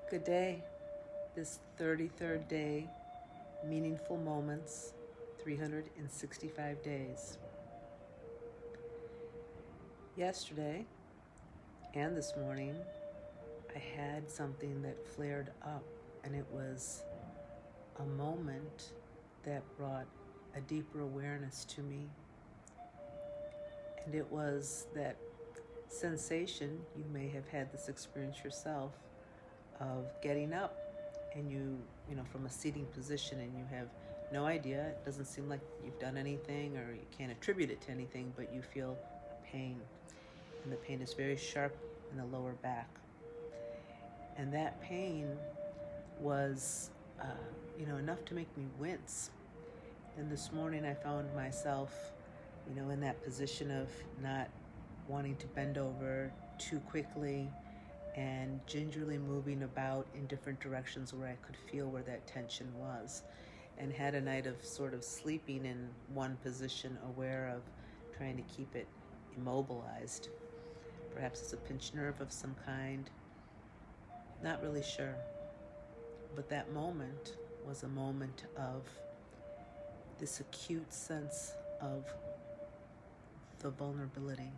Good day. This 33rd day, meaningful moments, 365 days. Yesterday and this morning, I had something that flared up, and it was a moment that brought a deeper awareness to me. And it was that sensation, you may have had this experience yourself, of getting up and you from a seating position, and you have no idea, it doesn't seem like you've done anything or you can't attribute it to anything, but you feel pain, and the pain is very sharp in the lower back. And that pain was enough to make me wince. And this morning I found myself in that position of not wanting to bend over too quickly and gingerly moving about in different directions where I could feel where that tension was, and had a night of sort of sleeping in one position, aware of trying to keep it immobilized. Perhaps it's a pinched nerve of some kind, not really sure. But that moment was a moment of this acute sense of the vulnerability.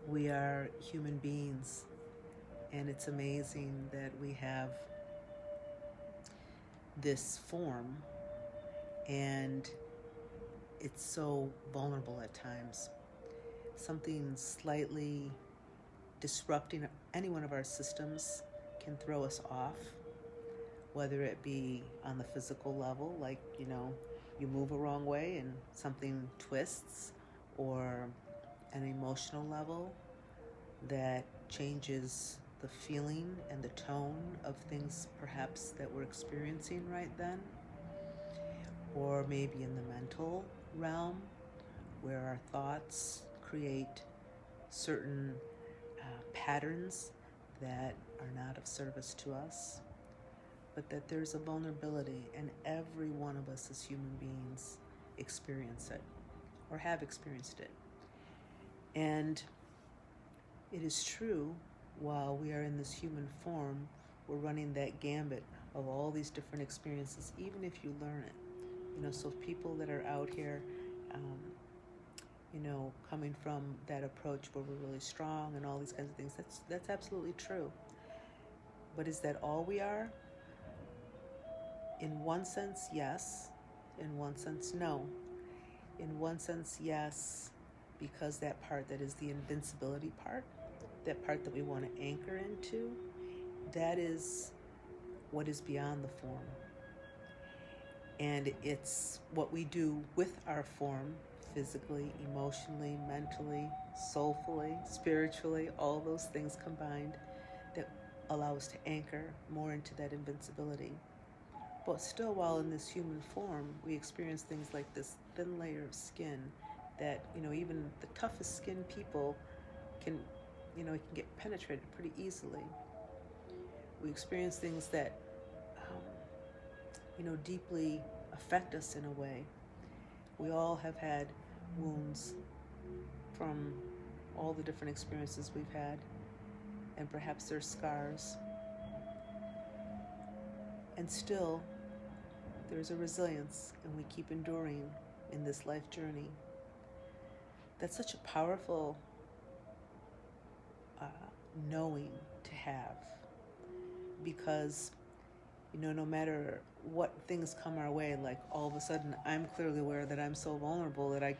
We are human beings, and it's amazing that we have this form, and it's so vulnerable at times. Something slightly disrupting any one of our systems can throw us off, whether it be on the physical level, like you move a wrong way and something twists, or an emotional level that changes the feeling and the tone of things perhaps that we're experiencing right then, or maybe in the mental realm where our thoughts create certain patterns that are not of service to us, but that there's a vulnerability, and every one of us as human beings experience it or have experienced it. And it is true, while we are in this human form, we're running that gambit of all these different experiences, even if you learn it. So people that are out here, coming from that approach where we're really strong and all these kinds of things, that's absolutely true. But is that all we are? In one sense, yes. In one sense, no. In one sense, yes, because that part that is the invincibility part, that part that we want to anchor into, that is what is beyond the form. And it's what we do with our form, physically, emotionally, mentally, soulfully, spiritually, all those things combined, that allow us to anchor more into that invincibility. But still, while in this human form, we experience things like this thin layer of skin that, even the toughest skinned people can, it can get penetrated pretty easily. We experience things that, deeply affect us in a way. We all have had wounds from all the different experiences we've had, and perhaps there's scars. And still, there's a resilience, and we keep enduring in this life journey. That's such a powerful knowing to have, because no matter what things come our way, like all of a sudden I'm clearly aware that I'm so vulnerable that I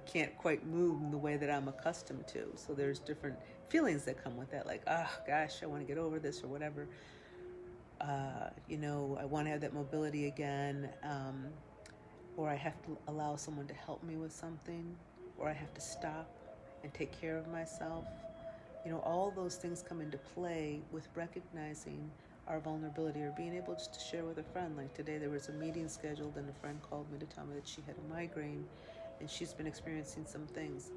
can't quite move in the way that I'm accustomed to. So there's different feelings that come with that, like, gosh, I want to get over this or whatever. I want to have that mobility again, or I have to allow someone to help me with something, or I have to stop and take care of myself. All those things come into play with recognizing our vulnerability, or being able just to share with a friend. Like today there was a meeting scheduled, and a friend called me to tell me that she had a migraine and she's been experiencing some things.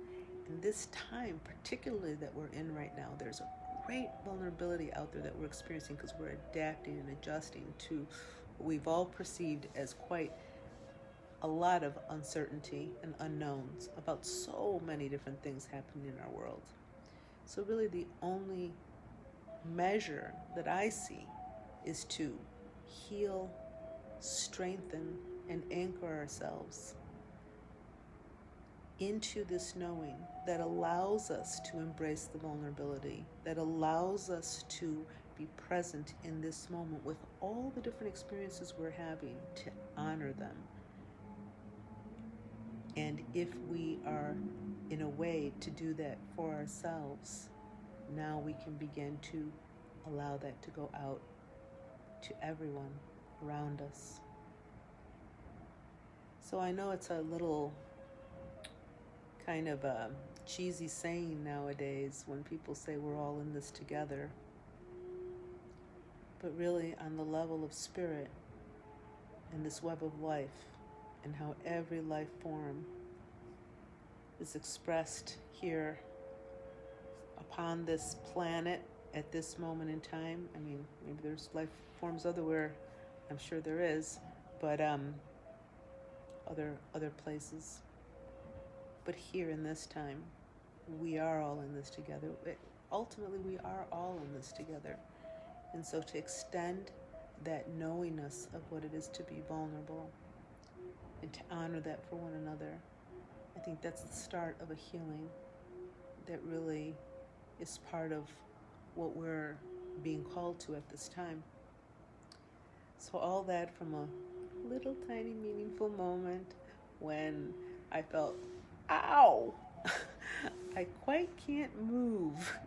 And this time, particularly that we're in right now, there's a great vulnerability out there that we're experiencing, because we're adapting and adjusting to what we've all perceived as quite a lot of uncertainty and unknowns about so many different things happening in our world. So really the only measure that I see is to heal, strengthen, and anchor ourselves into this knowing that allows us to embrace the vulnerability, that allows us to be present in this moment with all the different experiences we're having, to honor them. And if we are in a way to do that for ourselves, now we can begin to allow that to go out to everyone around us. So I know it's a little kind of a cheesy saying nowadays when people say we're all in this together. But really, on the level of spirit and this web of life, and how every life form is expressed here upon this planet at this moment in time. I mean, maybe there's life forms otherwhere, I'm sure there is, but other places. But here in this time, we are all in this together. Ultimately, we are all in this together. And so to extend that knowingness of what it is to be vulnerable and to honor that for one another, I think that's the start of a healing that really is part of what we're being called to at this time. So all that from a little tiny meaningful moment when I felt, ow, I quite can't move.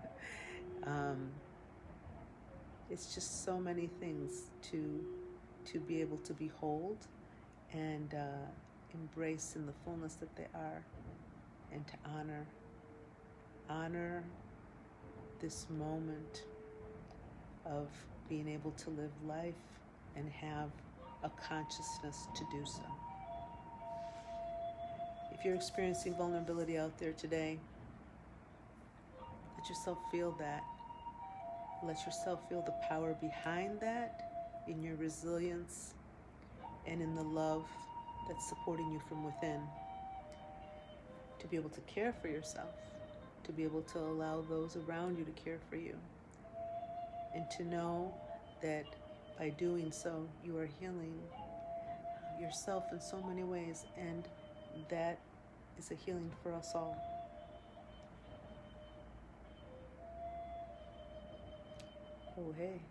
It's just so many things to be able to behold and embrace in the fullness that they are, and to honor this moment of being able to live life and have a consciousness to do so. If you're experiencing vulnerability out there today, let yourself feel that. Let yourself feel the power behind that, in your resilience and in the love that's supporting you from within. To be able to care for yourself, to be able to allow those around you to care for you, and to know that by doing so, you are healing yourself in so many ways, and that is a healing for us all. Oh, hey.